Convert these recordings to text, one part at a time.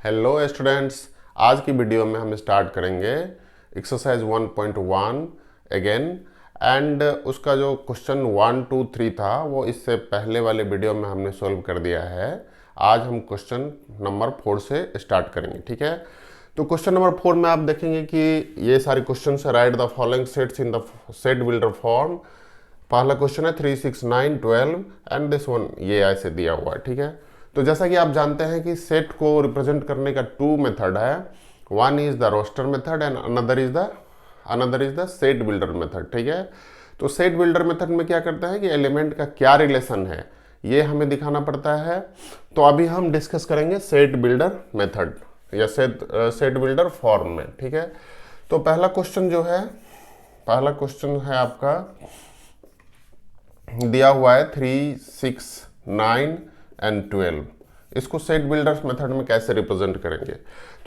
Hello students, आज की video में हम स्टार्ट करेंगे एक्सरसाइज 1.1 अगेन। एंड उसका जो क्वेश्चन 1 2 3 था वो इससे पहले वाले वीडियो में हमने सॉल्व कर दिया है। आज हम क्वेश्चन नंबर 4 से स्टार्ट करेंगे, ठीक है। तो क्वेश्चन नंबर 4 में आप देखेंगे कि ये सारे क्वेश्चन है। Right the following sets in the set builder form. पहला क्वेश्चन है 3 6 9 12 एंड दिस वन, ये ऐसे दिया हुआ है, ठीक है। तो जैसा कि आप जानते हैं कि सेट को रिप्रेजेंट करने का 2 मेथड है। One is the roster method and another is the set builder method, ठीक है। तो सेट बिल्डर मेथड में क्या करता है कि एलिमेंट का क्या रिलेशन है ये हमें दिखाना पड़ता है। तो अभी हम डिस्कस करेंगे सेट बिल्डर मेथड या सेट बिल्डर फॉर्म में, ठीक है। तो पहला क्वेश्चन है आपका दिया हुआ है 3 6 9 एंड 12। इसको सेट बिल्डर्स मेथड में कैसे रिप्रेजेंट करेंगे।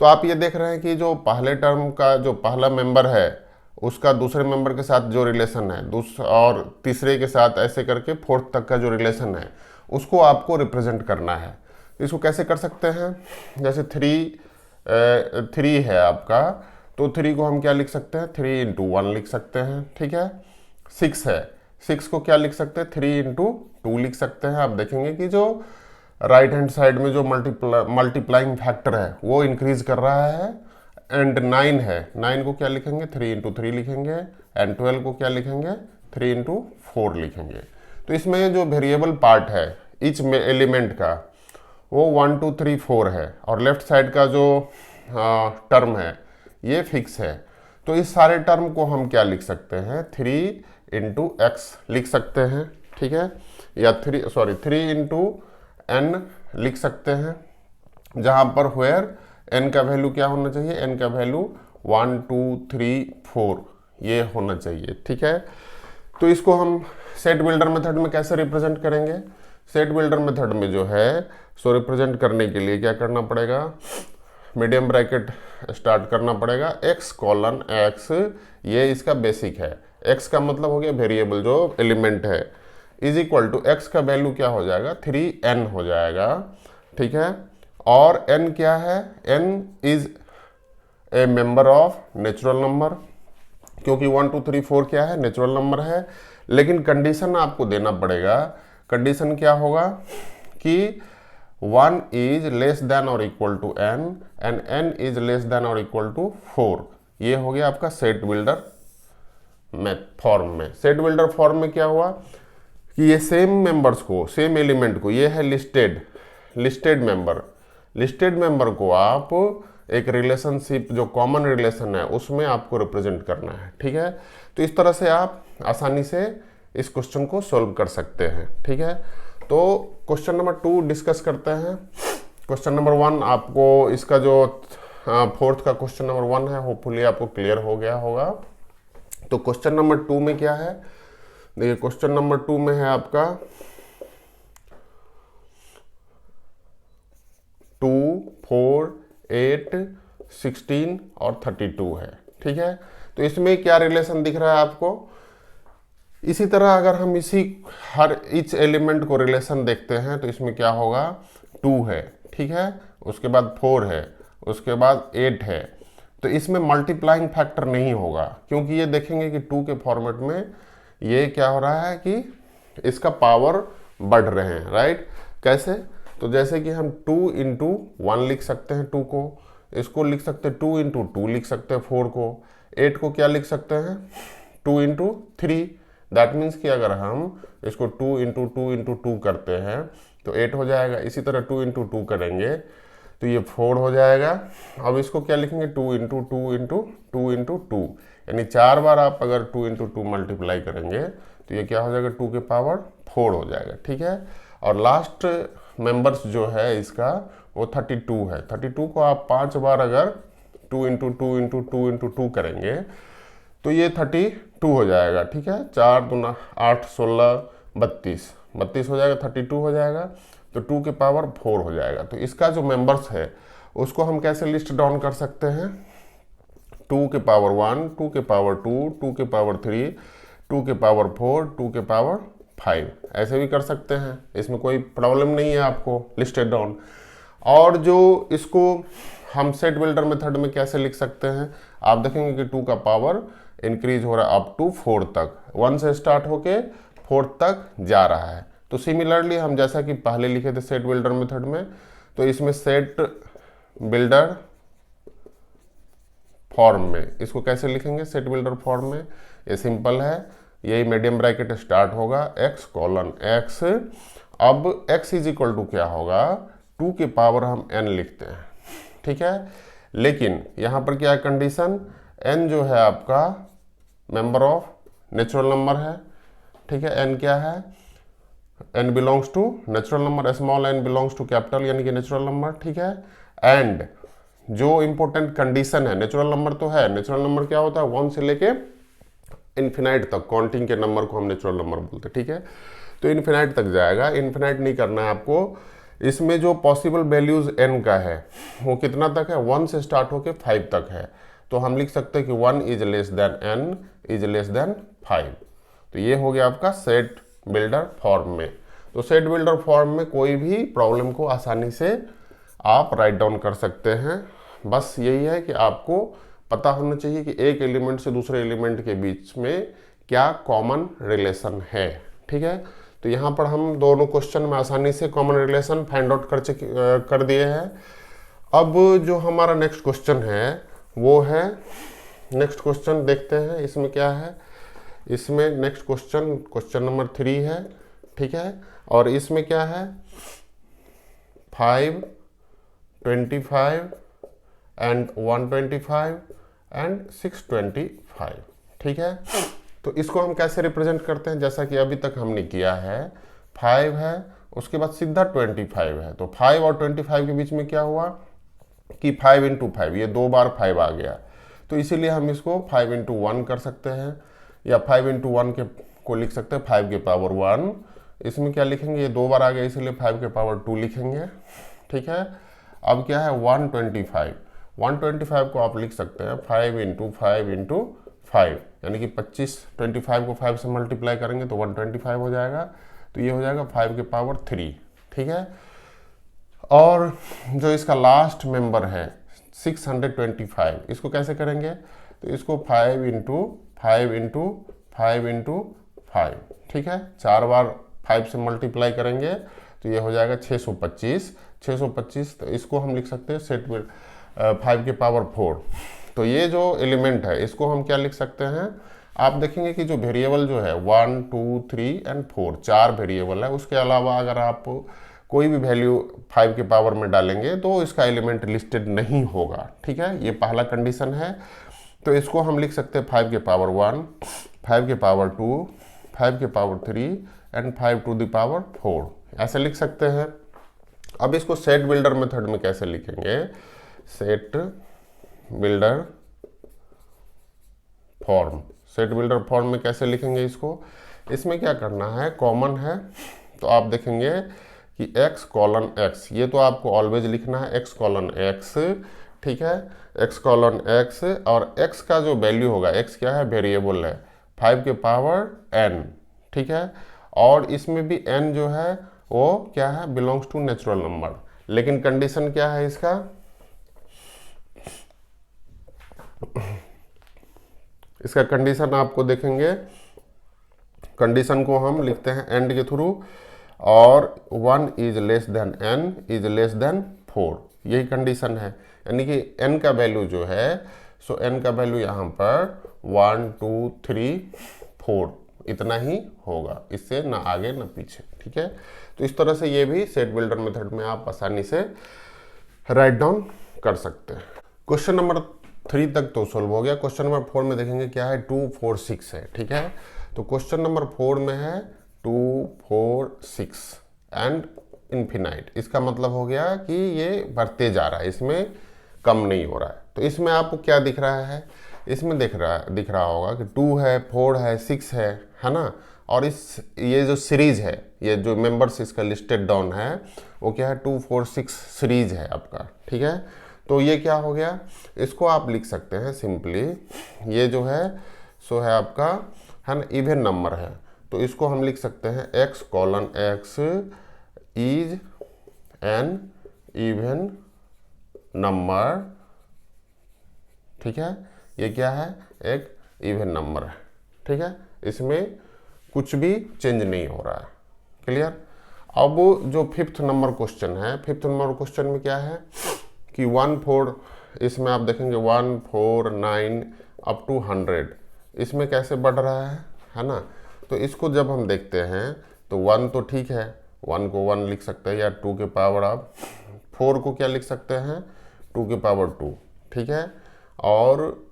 तो आप ये देख रहे हैं कि जो पहले टर्म का जो पहला मेंबर है उसका दूसरे मेंबर के साथ जो रिलेशन है और तीसरे के साथ ऐसे करके फोर्थ तक का जो रिलेशन है उसको आपको रिप्रेजेंट करना है। इसको कैसे कर सकते हैं, जैसे 3 है आपका, तो 3 को हम क्या लिख सकते हैं, 3 इंटू 1 लिख सकते हैं, ठीक है। 6 है, 6 को क्या लिख सकते हैं, 3 इंटू 2 लिख सकते हैं। आप देखेंगे कि जो राइट हैंड साइड में जो मल्टीप्लाइंग फैक्टर है वो इंक्रीज कर रहा है। एंड 9 है, 9 को क्या लिखेंगे, 3 इंटू 3 लिखेंगे। एंड 12 को क्या लिखेंगे, 3 इंटू 4 लिखेंगे। तो इसमें जो वेरिएबल पार्ट है ईच एलिमेंट का वो 1 2 3 4 है और लेफ्ट साइड का जो टर्म है ये फिक्स है। तो इस सारे टर्म को हम क्या लिख सकते हैं, 3 इंटू एक्स लिख सकते हैं, ठीक है। या 3 इंटू एन लिख सकते हैं, जहां पर वेयर एन का वैल्यू क्या होना चाहिए, एन का वैल्यू 1 2 3 4 ये होना चाहिए, ठीक है। तो इसको हम सेट बिल्डर मेथड में कैसे रिप्रेजेंट करेंगे। सेट बिल्डर मेथड में जो है सो रिप्रेजेंट करने के लिए क्या करना पड़ेगा, मीडियम ब्रैकेट स्टार्ट करना पड़ेगा, x कॉलन x, ये इसका बेसिक है। x का मतलब हो गया वेरिएबल जो एलिमेंट है, इज इक्वल टू x का वैल्यू क्या हो जाएगा, 3n हो जाएगा, ठीक है। और n क्या है, n is A member of natural number, क्योंकि 1 2 3 4 क्या है, नेचुरल नंबर है। लेकिन कंडीशन आपको देना पड़ेगा, कंडीशन क्या होगा कि 1 इज लेस देन और equal to n and n is less than और इक्वल टू 4। ये हो गया आपका सेट बिल्डर फॉर्म में। सेट बिल्डर फॉर्म में क्या हुआ कि ये सेम मेंबर्स को, सेम एलिमेंट को, ये है लिस्टेड मेंबर को आप एक रिलेशनशिप जो कॉमन रिलेशन है उसमें आपको रिप्रेजेंट करना है, ठीक है। तो इस तरह से आप आसानी से इस क्वेश्चन को सॉल्व कर सकते हैं, ठीक है। तो क्वेश्चन नंबर 2 डिस्कस करते हैं। क्वेश्चन नंबर 1 आपको इसका जो फोर्थ का क्वेश्चन नंबर 1 है होपफुली आपको क्लियर हो गया होगा। तो क्वेश्चन नंबर 2 में क्या है, देखिए क्वेश्चन नंबर 2 में है आपका 2 4 8 16 और 32 है, ठीक है। तो इसमें क्या रिलेशन दिख रहा है आपको। इसी तरह अगर हम हर ईच एलिमेंट को रिलेशन देखते हैं तो इसमें क्या होगा, 2 है, ठीक है, उसके बाद 4 है, उसके बाद 8 है। तो इसमें मल्टीप्लाइंग फैक्टर नहीं होगा, क्योंकि ये देखेंगे कि 2 के फॉर्मेट में ये क्या हो रहा है कि इसका पावर बढ़ रहे हैं, राइट। कैसे, तो जैसे कि हम 2 इंटू 1 लिख सकते हैं 2 को, इसको लिख सकते हैं 2 इंटू 2 लिख सकते हैं 4 को, 8 को क्या लिख सकते हैं 2 इंटू 3। दैट मीन्स कि अगर हम इसको 2 इंटू 2 इंटू 2 करते हैं तो 8 हो जाएगा। इसी तरह 2 इंटू 2 करेंगे तो ये 4 हो जाएगा। अब इसको क्या लिखेंगे, 2 इंटू 2 इंटू 2 इंटू 2, यानी 4 बार आप अगर 2 इंटू 2 मल्टीप्लाई करेंगे तो ये क्या हो जाएगा, 2 के पावर 4 हो जाएगा, ठीक है। और लास्ट मेंबर्स जो है इसका वो 32 है। 32 को आप 5 बार अगर 2 इंटू 2 इंटू 2 इंटू 2 करेंगे तो ये 32 हो जाएगा, ठीक है। 4 दूना 8 16 32 हो जाएगा, 32 हो जाएगा। तो 2 के पावर 4 हो जाएगा। तो इसका जो मेंबर्स है उसको हम कैसे लिस्ट डाउन कर सकते हैं, 2 के पावर 1, 2 के पावर 2, 2 के पावर 3, 2 के पावर 4, 2 के पावर 5, ऐसे भी कर सकते हैं, इसमें कोई प्रॉब्लम नहीं है आपको लिस्टेड डाउन। और जो इसको हम सेट बिल्डर मेथड में कैसे लिख सकते हैं, आप देखेंगे कि 2 का पावर इंक्रीज हो रहा है अप टू 4 तक, 1 से स्टार्ट होके 4 तक जा रहा है। तो सिमिलरली हम जैसा कि पहले लिखे थे सेट बिल्डर मेथड में, तो इसमें सेट बिल्डर फॉर्म में इसको कैसे लिखेंगे सेट बिल्डर फॉर्म में, ये सिंपल है, यही मीडियम ब्रैकेट स्टार्ट होगा x कॉलन x, अब x इज इक्वल टू क्या होगा, 2 के पावर हम n लिखते हैं, ठीक है। लेकिन यहाँ पर क्या है कंडीशन, n जो है आपका मेंबर ऑफ नेचुरल नंबर है, ठीक है। n क्या है, n belongs to natural number, small n belongs to capital यानी कि नेचुरल नंबर, ठीक है। एंड जो इंपॉर्टेंट कंडीशन है, नेचुरल नंबर तो है, नेचुरल नंबर क्या होता है 1 से लेके इन्फिनाइट तक, काउंटिंग के नंबर को हम नेचुरल नंबर बोलते हैं, ठीक है। तो इन्फिनाइट तक जाएगा, इन्फिनाइट नहीं करना है आपको। इसमें जो पॉसिबल वैल्यूज n का है वो कितना तक है, 1 से स्टार्ट होके 5 तक है। तो हम लिख सकते हैं कि 1 is less then n is less then 5। तो ये हो गया आपका सेट बिल्डर फॉर्म में। तो सेट बिल्डर फॉर्म में कोई भी प्रॉब्लम को आसानी से आप राइट डाउन कर सकते हैं। बस यही है कि आपको पता होना चाहिए कि एक एलिमेंट से दूसरे एलिमेंट के बीच में क्या कॉमन रिलेशन है, ठीक है। तो यहाँ पर हम दोनों क्वेश्चन में आसानी से कॉमन रिलेशन फाइंड आउट कर दिए हैं। अब जो हमारा नेक्स्ट क्वेश्चन है वो है, नेक्स्ट क्वेश्चन देखते हैं इसमें क्या है। इसमें नेक्स्ट क्वेश्चन नंबर 3 है, ठीक है। और इसमें क्या है 5, 25 एंड 125 एंड 625, ठीक है। तो इसको हम कैसे रिप्रेजेंट करते हैं, जैसा कि अभी तक हमने किया है, 5 है उसके बाद सीधा 25 है। तो 5 और 25 के बीच में क्या हुआ कि 5 इंटू 5, ये 2 बार 5 आ गया, तो इसीलिए हम इसको 5 इंटू 1 कर सकते हैं, या 5 इंटू 1 को लिख सकते हैं 5 के पावर 1। इसमें क्या लिखेंगे, ये 2 बार आ गया इसीलिए 5 के पावर 2 लिखेंगे, ठीक है। अब क्या है 125 को आप लिख सकते हैं 5 इंटू 5 इंटू 5, यानी कि 25 को 5 से मल्टीप्लाई करेंगे तो 125 हो जाएगा। तो ये हो जाएगा 5 के पावर 3, ठीक है। और जो इसका लास्ट मेंबर है 625, इसको कैसे करेंगे, तो इसको 5 इंटू 5 इंटू 5 इंटू 5, ठीक है, 4 बार 5 से मल्टीप्लाई करेंगे तो ये हो जाएगा 625। तो इसको हम लिख सकते हैं सेट 5 के पावर 4। तो ये जो एलिमेंट है इसको हम क्या लिख सकते हैं, आप देखेंगे कि जो वेरिएबल जो है 1, 2, 3 एंड 4, 4 वेरिएबल है। उसके अलावा अगर आप कोई भी वैल्यू 5 के पावर में डालेंगे तो इसका एलिमेंट लिस्टेड नहीं होगा, ठीक है। ये पहला कंडीशन है। तो इसको हम लिख सकते हैं 5 के पावर 1, 5 के पावर 2, 5 के power 3 and 5 to the power 4, ऐसे लिख सकते हैं। अब इसको सेट बिल्डर मेथड में कैसे लिखेंगे, सेट बिल्डर फॉर्म में कैसे लिखेंगे इसको, इसमें क्या करना है, कॉमन है तो आप देखेंगे कि x कॉलन x, ये तो आपको ऑलवेज लिखना है x कॉलन x, ठीक है, x कॉलन x। और x का जो वैल्यू होगा, x क्या है वेरिएबल है, 5 के पावर n, ठीक है। और इसमें भी n जो है वो क्या है, बिलोंग्स टू नेचुरल नंबर। लेकिन कंडीशन क्या है इसका, इसका कंडीशन आपको देखेंगे, कंडीशन को हम लिखते हैं एंड के थ्रू, और 1 is less then n is less then 4, यही कंडीशन है। यानी कि n का वैल्यू जो है, सो n का वैल्यू यहाँ पर 1, 2, 3, 4 इतना ही होगा, इससे ना आगे ना पीछे, ठीक है। तो इस तरह से ये भी सेट बिल्डर मेथड में आप आसानी से राइट डाउन कर सकते हैं। क्वेश्चन नंबर 3 तक तो सोल्व हो गया। क्वेश्चन नंबर 4 में देखेंगे क्या है, 2, 4, 6 है, ठीक है। तो क्वेश्चन नंबर 4 में है 2, 4, 6 एंड इन्फिनाइट। इसका मतलब हो गया कि ये बढ़ते जा रहा है, इसमें कम नहीं हो रहा है। तो इसमें आपको क्या दिख रहा है, इसमें दिख रहा होगा कि 2 है, 4 है, 6 है ना। और ये जो सीरीज है, ये जो मेंबर्स इसका लिस्टेड डाउन है वो क्या है, 2, 4, 6 सीरीज है आपका, ठीक है। तो ये क्या हो गया, इसको आप लिख सकते हैं सिंपली, ये जो है सो है आपका है ना इवन नंबर है। तो इसको हम लिख सकते हैं x colon x is an even number, ठीक है, ये क्या है, एक इवन नंबर है, ठीक है, इसमें कुछ भी चेंज नहीं हो रहा है। क्लियर। अब जो फिफ्थ नंबर क्वेश्चन है, फिफ्थ नंबर क्वेश्चन में क्या है कि 1 4, इसमें आप देखेंगे 1 4 9 अप टू 100, इसमें कैसे बढ़ रहा है ना। तो इसको जब हम देखते हैं तो 1 तो ठीक है, 1 को 1 लिख सकते हैं, या 2 के पावर आप 4 को क्या लिख सकते हैं, 2 के पावर 2, ठीक है, और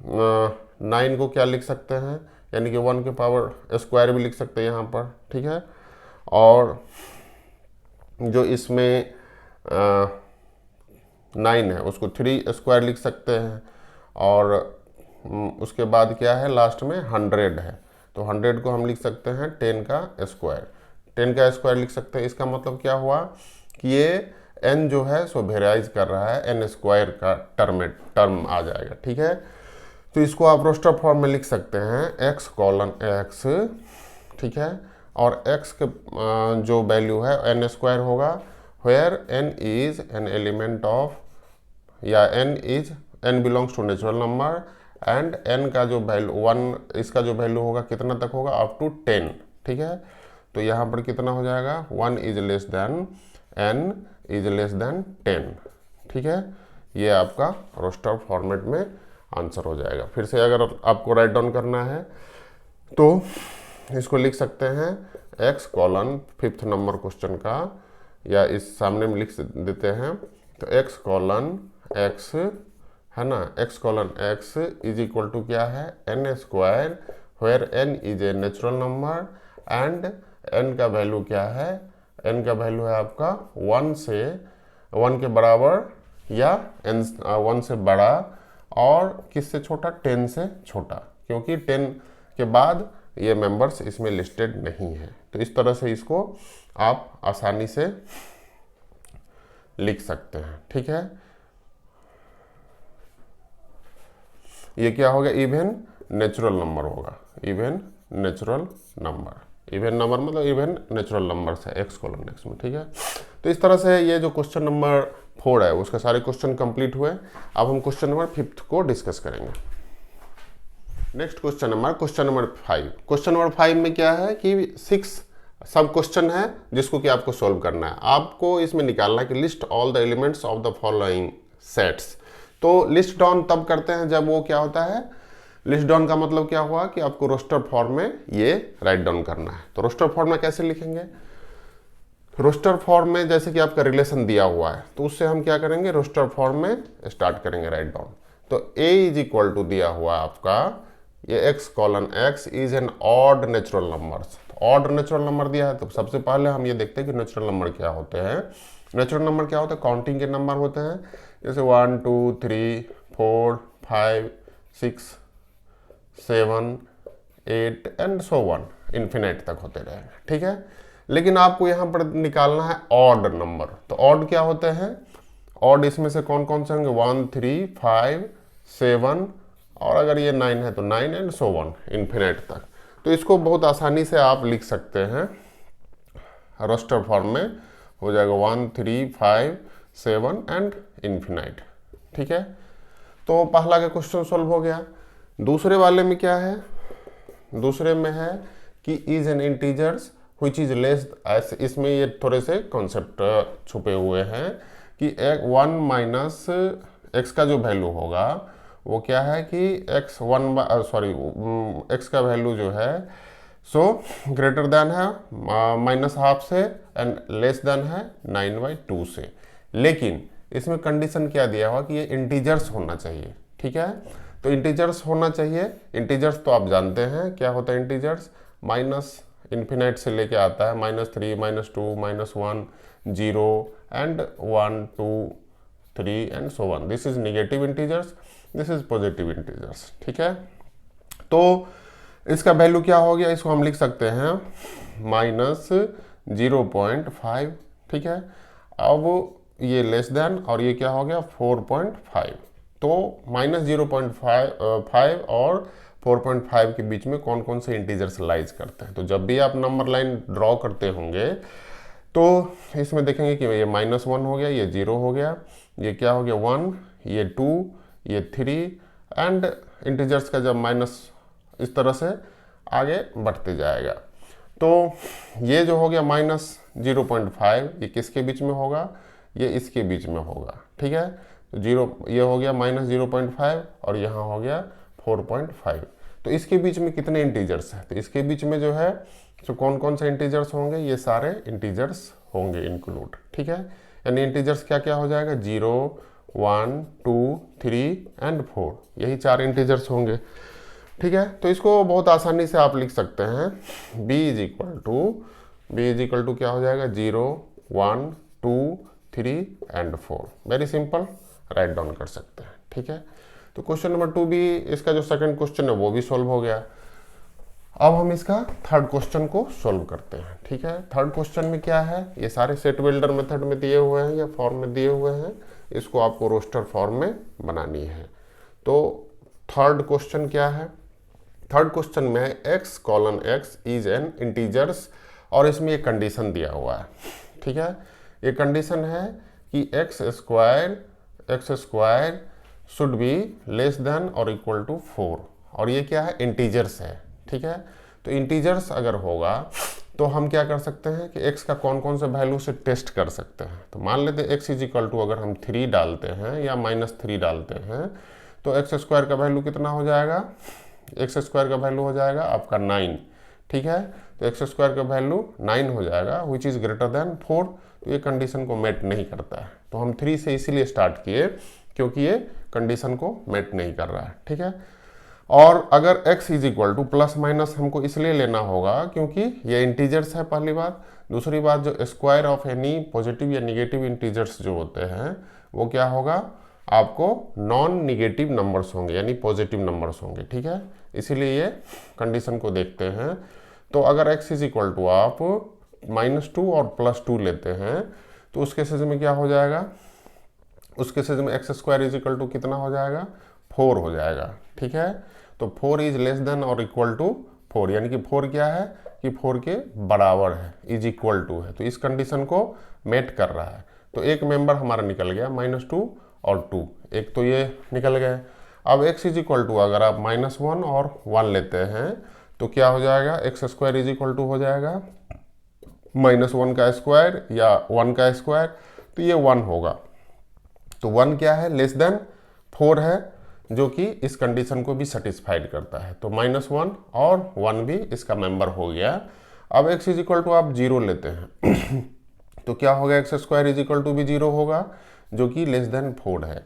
9 को क्या लिख सकते हैं, यानी कि 1 के पावर स्क्वायर भी लिख सकते हैं यहाँ पर, ठीक है, और जो इसमें 9 है उसको 3 स्क्वायर लिख सकते हैं, और उसके बाद क्या है लास्ट में 100 है, तो 100 को हम लिख सकते हैं 10 का स्क्वायर, 10 का स्क्वायर लिख सकते हैं। इसका मतलब क्या हुआ कि ये n जो है सो वेराइज कर रहा है, n स्क्वायर का टर्म आ जाएगा, ठीक है। तो इसको आप रोस्टर फॉर्म में लिख सकते हैं x कॉलन x, ठीक है, और x के जो वैल्यू है n स्क्वायर होगा, where n is an element of, या n belongs to natural number, and n का जो वैल्यू 1, इसका जो वैल्यू होगा कितना तक होगा, अप टू 10, ठीक है। तो यहाँ पर कितना हो जाएगा, 1 is less then n is less then 10, ठीक है। ये आपका रोस्टर फॉर्मेट में आंसर हो जाएगा। फिर से अगर आपको राइट डाउन करना है तो इसको लिख सकते हैं x colon fifth number question का, या इस सामने में लिख देते हैं, तो x कॉलन x है ना, x colon x is equal to क्या है, n square, where n is a natural number, and n का वैल्यू क्या है, n का वैल्यू है आपका 1 के बराबर, या n 1 से बड़ा, और किससे छोटा, 10 से छोटा, क्योंकि 10 के बाद ये मेंबर्स इसमें लिस्टेड नहीं है। तो इस तरह से इसको आप आसानी से लिख सकते हैं, ठीक है। ये क्या होगा, इवन नेचुरल नंबर होगा, even natural number, even number मतलब इवन नेचुरल नंबर है x कॉलन x में, ठीक है। तो इस तरह से ये जो क्वेश्चन नंबर 4 है उसके सारे क्वेश्चन कंप्लीट हुए। अब हम क्वेश्चन नंबर 5 को डिस्कस करेंगे। Next question number 5। Question number 5 में क्या है कि 6 सब क्वेश्चन है जिसको कि आपको सॉल्व करना है। आपको इसमें निकालना है कि list all the elements of the following sets. तो लिस्ट डाउन तब करते हैं जब वो क्या होता है, लिस्ट डाउन का मतलब क्या हुआ कि आपको रोस्टर फॉर्म में ये राइट डाउन करना है। तो रोस्टर फॉर्म में कैसे लिखेंगे, रोस्टर फॉर्म में जैसे कि आपका रिलेशन दिया हुआ है तो उससे हम क्या करेंगे, रोस्टर फॉर्म में स्टार्ट करेंगे राइट डाउन। तो a इज इक्वल टू दिया हुआ आपका ये x colon x is an odd natural number. Odd natural number दिया है तो सबसे पहले हम ये देखते हैं कि नेचुरल नंबर क्या होते हैं। नेचुरल नंबर क्या होते हैं, काउंटिंग के नंबर होते हैं, जैसे 1 2 3 4 5 6 7 8 एंड सो वन, इन्फिनाइट तक होते रहेंगे, ठीक है। लेकिन आपको यहाँ पर निकालना है ऑड नंबर। तो ऑड क्या होते हैं, ऑड इसमें से कौन कौन से होंगे, 1 3 5 7, और अगर ये 9 है तो 9 एंड सो वन, इन्फिनाइट तक। तो इसको बहुत आसानी से आप लिख सकते हैं, रोस्टर फॉर्म में हो जाएगा 1 3 5 7 एंड इन्फिनाइट, ठीक है। तो पहला का क्वेश्चन सॉल्व हो गया। दूसरे वाले में क्या है, दूसरे में है कि is an integers which is less, इसमें ये थोड़े से कॉन्सेप्ट छुपे हुए हैं कि 1 माइनस एक्स का जो वैल्यू होगा वो क्या है कि x का वैल्यू जो है सो ग्रेटर देन है -12 से एंड लेस देन है 9/2 से। लेकिन इसमें कंडीशन क्या दिया हुआ कि ये इंटीजर्स होना चाहिए, ठीक है। तो इंटीजर्स होना चाहिए, इंटीजर्स तो आप जानते हैं क्या होता है इंटीजर्स, माइनस इन्फिनाइट से लेके आता है -3 -2 -1 0 and 1 2 3 and so one. This is negative integers, this is positive integers, ठीक है। तो इसका वैल्यू क्या हो गया, इसको हम लिख सकते हैं -0.5, ठीक है। अब ये लेस देन और ये क्या हो गया 4.5। तो -0.5 और 4.5 के बीच में कौन कौन से इंटीजर्स लाइज करते हैं। तो जब भी आप नंबर लाइन ड्रॉ करते होंगे तो इसमें देखेंगे कि ये -1 हो गया, ये 0 हो गया, ये क्या हो गया 1, ये 2, ये 3 एंड इंटीजर्स का जब माइनस इस तरह से आगे बढ़ते जाएगा। तो ये जो हो गया -0.5, ये किसके बीच में होगा, ये इसके बीच में होगा, ठीक है। तो 0 ये हो गया -0.5 और यहाँ हो गया 4.5। तो इसके बीच में कितने इंटीजर्स हैं, तो इसके बीच में जो है तो कौन कौन से इंटीजर्स होंगे, ये सारे इंटीजर्स होंगे इंक्लूड, ठीक है। यानी इंटीजर्स क्या क्या हो जाएगा 0, 1, 2, 3 एंड 4, यही 4 इंटीजर्स होंगे, ठीक है। तो इसको बहुत आसानी से आप लिख सकते हैं b इज इक्वल टू क्या हो जाएगा 0, 1, 2, 3 and 4। Very simple, write down कर सकते हैं, ठीक है। तो क्वेश्चन नंबर 2 भी, इसका जो सेकंड क्वेश्चन है वो भी सॉल्व हो गया। अब हम इसका थर्ड क्वेश्चन को सॉल्व करते हैं, ठीक है। थर्ड क्वेश्चन में क्या है, ये सारे सेट बिल्डर मेथड में दिए हुए हैं या फॉर्म में दिए हुए हैं, इसको आपको रोस्टर फॉर्म में बनानी है। तो थर्ड क्वेश्चन क्या है, थर्ड क्वेश्चन में x:x इज एन इंटीजर्स और इसमें एक कंडीशन दिया हुआ है, ठीक है। ये कंडीशन है कि x² should be less than और इक्वल टू 4 और ये क्या है इंटीजर्स है, ठीक है। तो इंटीजर्स अगर होगा तो हम क्या कर सकते हैं कि x का कौन कौन से वैल्यू से टेस्ट कर सकते हैं। तो मान लेते हैं x इज इक्वल टू अगर हम 3 डालते हैं या -3 डालते हैं तो x² का वैल्यू कितना हो जाएगा, x² का वैल्यू हो जाएगा आपका 9, ठीक है। तो x² का वैल्यू 9 हो जाएगा विच इज़ ग्रेटर देन 4। तो ये कंडीशन को मेट नहीं करता है। तो हम 3 से इसीलिए स्टार्ट किए क्योंकि ये कंडीशन को मेट नहीं कर रहा है, ठीक है। और अगर x is equal two plus minus हमको इसलिए लेना होगा क्योंकि ये इंटीजर्स है, पहली बात। दूसरी बात, जो स्क्वायर ऑफ एनी पॉजिटिव या निगेटिव इंटीजर्स जो होते हैं वो क्या होगा, आपको नॉन निगेटिव नंबर्स होंगे यानी पॉजिटिव नंबर्स होंगे, ठीक है। इसीलिए ये कंडीशन को देखते हैं। तो अगर x इज इक्वल टू आप -2 और +2 लेते हैं तो उस केसेस में क्या हो जाएगा, उस केसेस में x² इज इक्वल टू कितना हो जाएगा 4 हो जाएगा, ठीक है। तो 4 इज लेस देन और इक्वल टू 4 यानी कि 4 क्या है कि 4 के बराबर है, इज इक्वल टू है। तो इस कंडीशन को मेट कर रहा है। तो एक मेंबर हमारा निकल गया -2 और 2, एक तो ये निकल गए। अब x इज इक्वल टू अगर आप -1 और 1 लेते हैं तो क्या हो जाएगा, x² इज इक्वल टू हो जाएगा -1 का स्क्वायर या 1 का स्क्वायर, तो ये 1 होगा। तो 1 क्या है, लेस देन 4 है, जो कि इस कंडीशन को भी सेटिस्फाइड करता है। तो -1 और 1 भी इसका मेंबर हो गया। अब x इज इक्वल टू आप 0 लेते हैं तो क्या होगा, x² इज इक्वल टू भी 0 होगा जो कि लेस देन 4 है।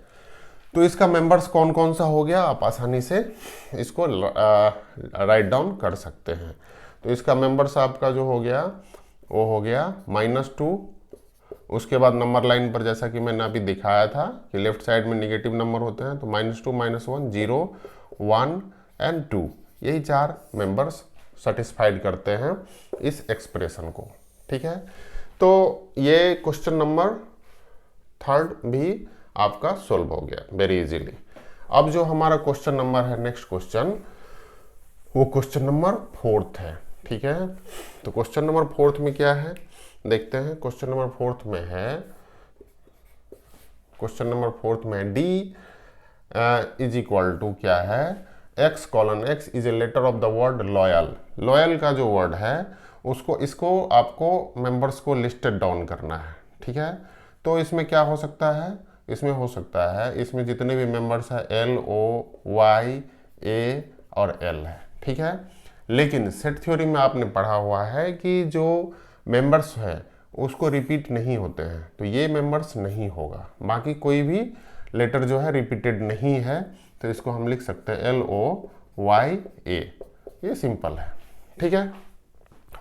तो इसका मेंबर्स कौन कौन सा हो गया, आप आसानी से इसको राइट डाउन कर सकते हैं। तो इसका मेंबर्स आपका जो हो गया वो हो गया -2, उसके बाद नंबर लाइन पर जैसा कि मैंने अभी दिखाया था कि लेफ्ट साइड में निगेटिव नंबर होते हैं, तो -2, -1, 0, 1 एंड 2, यही 4 मेंबर्स सेटिस्फाइड करते हैं इस एक्सप्रेशन को, ठीक है। तो ये क्वेश्चन नंबर थर्ड भी आपका सॉल्व हो गया वेरी इजीली। अब जो हमारा क्वेश्चन नंबर है नेक्स्ट क्वेश्चन, वो क्वेश्चन नंबर 4 है, ठीक है। तो क्वेश्चन नंबर 4 में क्या है देखते हैं। क्वेश्चन नंबर 4 में है, क्वेश्चन नंबर 4 में d इज इक्वल टू क्या है, x:x is a letter of the word loyal. Loyal का जो वर्ड है उसको, इसको आपको मेंबर्स को लिस्टेड डाउन करना है, ठीक है। तो इसमें क्या हो सकता है, इसमें हो सकता है, इसमें जितने भी मेंबर्स हैं L, O, Y, A और L है, ठीक है। लेकिन सेट थ्योरी में आपने पढ़ा हुआ है कि जो मेंबर्स है उसको रिपीट नहीं होते हैं, तो ये मेंबर्स नहीं होगा। बाकी कोई भी लेटर जो है रिपीटेड नहीं है, तो इसको हम लिख सकते हैं LOYA, ये सिंपल है, ठीक है।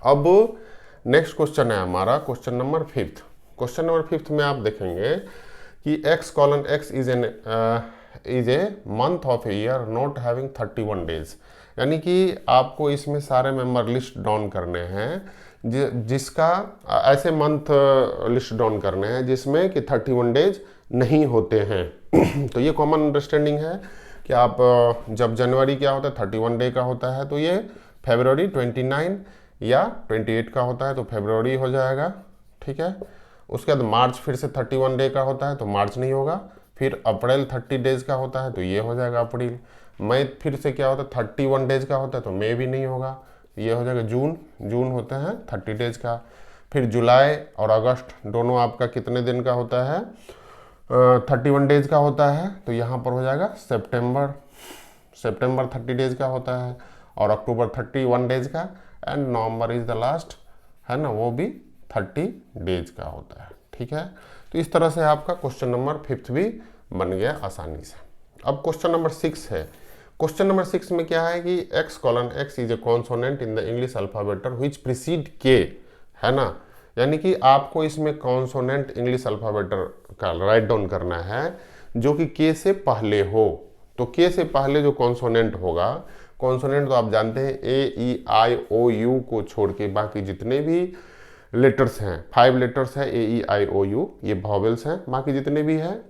अब नेक्स्ट क्वेश्चन है हमारा क्वेश्चन नंबर 5। क्वेश्चन नंबर 5 में आप देखेंगे कि x:x is a month of a year not having 31 days, यानी कि आपको इसमें सारे मेंबर लिस्ट डाउन करने हैं जिसका ऐसे मंथ लिस्ट डाउन करने हैं जिसमें कि 31 डेज नहीं होते हैं। तो ये कॉमन अंडरस्टैंडिंग है कि आप जब जनवरी क्या होता है 31 डे का होता है, तो ये फरवरी 29 या 28 का होता है, तो फरवरी हो जाएगा, ठीक है। उसके बाद मार्च फिर से 31 डे का होता है तो मार्च नहीं होगा। फिर अप्रैल 30 डेज का होता है तो ये हो जाएगा अप्रैल। मई फिर से क्या होता है 31 डेज का होता है तो मई भी नहीं होगा, ये हो जाएगा जून। जून होते हैं 30 डेज का। फिर जुलाई और अगस्त दोनों आपका कितने दिन का होता है, 31 डेज का होता है तो यहाँ पर हो जाएगा सितंबर। सितंबर 30 डेज का होता है और अक्टूबर 31 डेज का, and November is the last, है ना, वो भी 30 डेज का होता है। ठीक है, तो इस तरह से आपका क्वेश्चन नंबर 5 भी बन गया आसानी से। अब क्वेश्चन नंबर 6 है। क्वेश्चन नंबर 6 में क्या है कि x:x is A consonant in the English alphabet which preceded के, है ना, यानी कि आपको इसमें कॉन्सोनेंट इंग्लिश अल्फाबेट का राइट डाउन करना है जो कि के से पहले हो। तो के से पहले जो कॉन्सोनेंट होगा, कॉन्सोनेंट तो आप जानते हैं A-E-I-O-U को छोड़ के बाकी जितने भी लेटर्स हैं, 5 लेटर्स है A-E-I-O-U, ये वॉवेल्स हैं, बाकी जितने भी हैं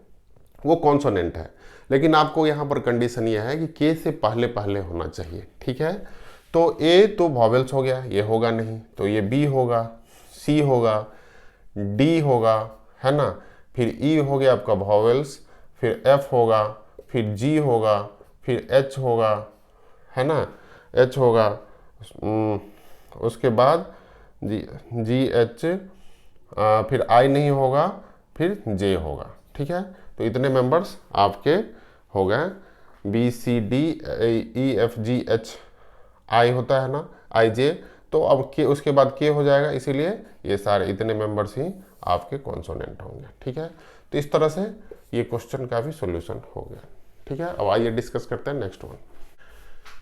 वो कॉन्सोनेंट है। लेकिन आपको यहाँ पर कंडीशन ये है कि के से पहले पहले होना चाहिए। ठीक है, तो ए तो वॉवेल्स हो गया, ये होगा नहीं, तो ये बी होगा, सी होगा, डी होगा, है ना, फिर ई हो गया आपका वॉवेल्स, फिर एफ होगा, फिर जी होगा, फिर एच होगा, है ना, एच होगा, उसके बाद जी एच, फिर आई नहीं होगा, फिर जे होगा। ठीक है, तो इतने मेंबर्स आपके हो गए। B C D E F G H I होता है ना, आई जे, तो अब के उसके बाद के हो जाएगा, इसीलिए ये सारे इतने मेंबर्स ही आपके कॉन्सोनेंट होंगे। ठीक है, तो इस तरह से ये क्वेश्चन का भी सॉल्यूशन हो गया। ठीक है, अब आइए डिस्कस करते हैं नेक्स्ट वन।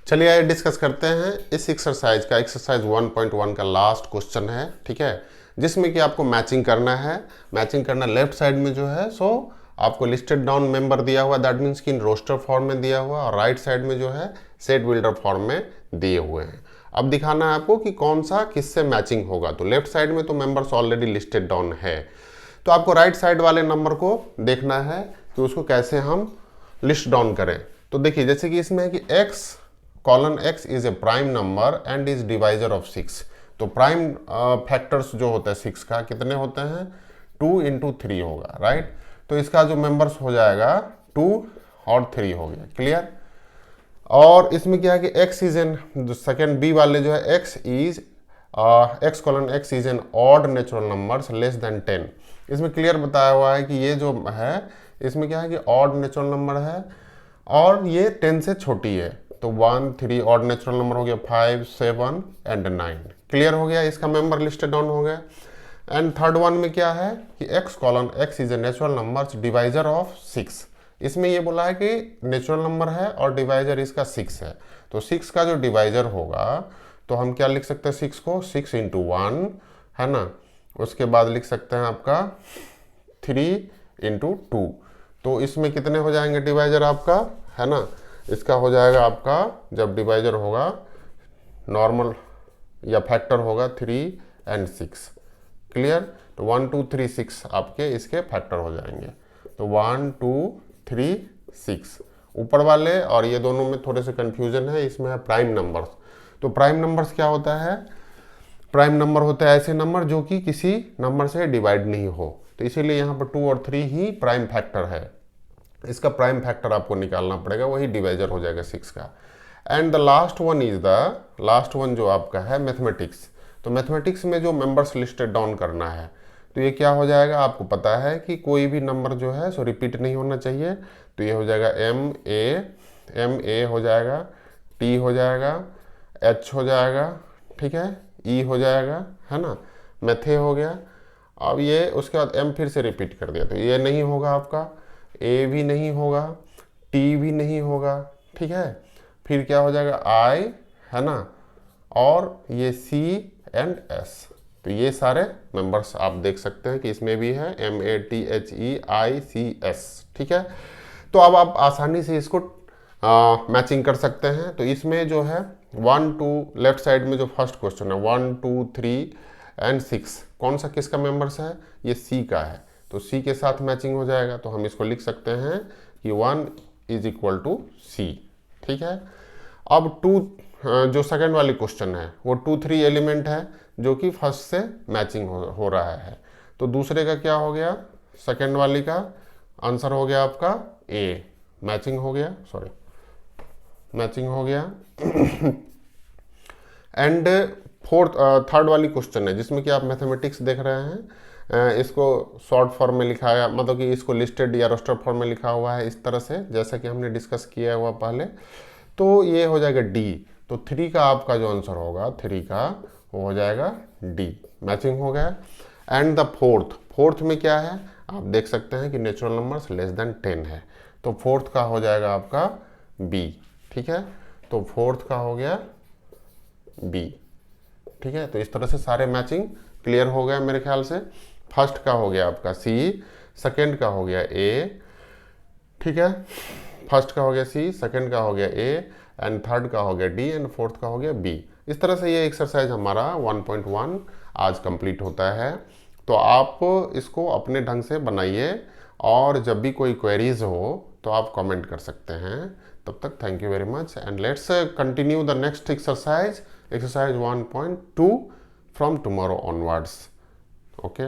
चलिए आइए डिस्कस करते हैं इस एक्सरसाइज का। एक्सरसाइज 1.1 का लास्ट क्वेश्चन है। ठीक है, जिसमें कि आपको मैचिंग करना है। मैचिंग करना लेफ्ट साइड में जो है सो आपको लिस्टेड डाउन मेंबर दिया हुआ, दैट मीन्स कि इन रोस्टर फॉर्म में दिया हुआ, और राइट साइड में जो है सेट बिल्डर फॉर्म में दिए हुए हैं। अब दिखाना है आपको कि कौन सा किससे मैचिंग होगा। तो लेफ्ट साइड में तो मेंबर्स ऑलरेडी लिस्टेड डाउन है, तो आपको राइट साइड वाले नंबर को देखना है कि उसको कैसे हम लिस्ट डाउन करें। तो देखिए जैसे कि इसमें है कि x:x is A prime number and is divisor of 6। तो प्राइम फैक्टर्स जो होता है 6 का कितने होते हैं, 2 × 3 होगा, राइट। तो इसका जो मेंबर्स हो जाएगा 2 और 3 हो गया, क्लियर। और इसमें क्या है कि x इज एन, जो सेकेंड बी वाले जो है x:x is an odd natural numbers less than 10। इसमें क्लियर बताया हुआ है कि ये जो है इसमें क्या है कि ऑड नेचुरल नंबर है और ये 10 से छोटी है। तो 1 3 ऑड नेचुरल नंबर हो गया, 5 7 एंड 9, क्लियर हो गया, इसका मेंबर लिस्टेड डाउन हो गया। एंड थर्ड वन में क्या है कि x:x is a natural number divisor of 6। इसमें ये बोला है कि नेचुरल नंबर है और डिवाइजर इसका 6 है। तो 6 का जो डिवाइजर होगा तो हम क्या लिख सकते हैं 6 को, 6 × 1, है ना। उसके बाद लिख सकते हैं आपका 3 × 2। तो इसमें कितने हो जाएंगे डिवाइजर आपका, है ना। इसका हो जाएगा आपका, जब डिवाइजर होगा नॉर्मल या फैक्टर होगा 3 और 6, क्लियर। तो 1 2 3 6 आपके इसके फैक्टर हो जाएंगे। तो 1 2 3 6 ऊपर वाले, और ये दोनों में थोड़े से कंफ्यूजन है, इसमें है प्राइम नंबर्स। तो प्राइम नंबर्स क्या होता है, प्राइम नंबर होता है ऐसे नंबर जो कि किसी नंबर से डिवाइड नहीं हो। तो इसीलिए यहाँ पर 2 और 3 ही प्राइम फैक्टर है। इसका प्राइम फैक्टर आपको निकालना पड़ेगा, वही डिवाइजर हो जाएगा 6 का। And the last one is the last one जो आपका है मैथमेटिक्स। तो मैथमेटिक्स में जो मेंबर्स लिस्टेड डाउन करना है, तो ये क्या हो जाएगा, आपको पता है कि कोई भी नंबर जो है सो रिपीट नहीं होना चाहिए। तो ये हो जाएगा एम ए हो जाएगा, टी हो जाएगा, एच हो जाएगा, ठीक है, ई हो जाएगा, है ना, मैथे हो गया। अब ये उसके बाद एम फिर से रिपीट कर दिया, तो ये नहीं होगा आपका, ए भी नहीं होगा, टी भी नहीं होगा, ठीक है। फिर क्या हो जाएगा आई, है ना, और ये सी एंड एस। तो ये सारे मेंबर्स आप देख सकते हैं कि इसमें भी है MATHEICS, ठीक है। तो अब आप आसानी से इसको मैचिंग कर सकते हैं। तो इसमें जो है 1 2 लेफ्ट साइड में जो फर्स्ट क्वेश्चन है 1 2 3 और 6 कौन सा किसका मेंबर्स है, ये सी का है। तो सी के साथ मैचिंग हो जाएगा, तो हम इसको लिख सकते हैं कि 1 = C, ठीक है। अब 2 जो सेकंड वाली क्वेश्चन है वो 2 3 एलिमेंट है जो कि फर्स्ट से मैचिंग हो रहा है। तो दूसरे का क्या हो गया, सेकेंड वाली का आंसर हो गया आपका ए, मैचिंग हो गया, सॉरी मैचिंग हो गया। एंड थर्ड वाली क्वेश्चन है जिसमें कि आप मैथमेटिक्स देख रहे हैं, इसको शॉर्ट फॉर्म में लिखा है, मतलब कि इसको लिस्टेड या रोस्टर फॉर्म में लिखा हुआ है इस तरह से, जैसा कि हमने डिस्कस किया हुआ पहले। तो ये हो जाएगा डी। तो 3 का आपका जो आंसर होगा 3 का वो हो जाएगा डी, मैचिंग हो गया। एंड द फोर्थ में क्या है, आप देख सकते हैं कि नेचुरल नंबर्स लेस देन 10 है, तो फोर्थ का हो जाएगा आपका बी। ठीक है, तो फोर्थ का हो गया बी। ठीक है, तो इस तरह से सारे मैचिंग क्लियर हो गया मेरे ख्याल से। फर्स्ट का हो गया आपका सी, सेकंड का हो गया ए, ठीक है, फर्स्ट का हो गया सी, सेकंड का हो गया ए, एंड थर्ड का हो गया डी, एंड फोर्थ का हो गया बी। इस तरह से ये एक्सरसाइज हमारा 1.1 आज कंप्लीट होता है। तो आप इसको अपने ढंग से बनाइए, और जब भी कोई क्वेरीज हो तो आप कमेंट कर सकते हैं। तब तक thank you very much, and let's continue the next exercise 1.2 from tomorrow onwards. Okay.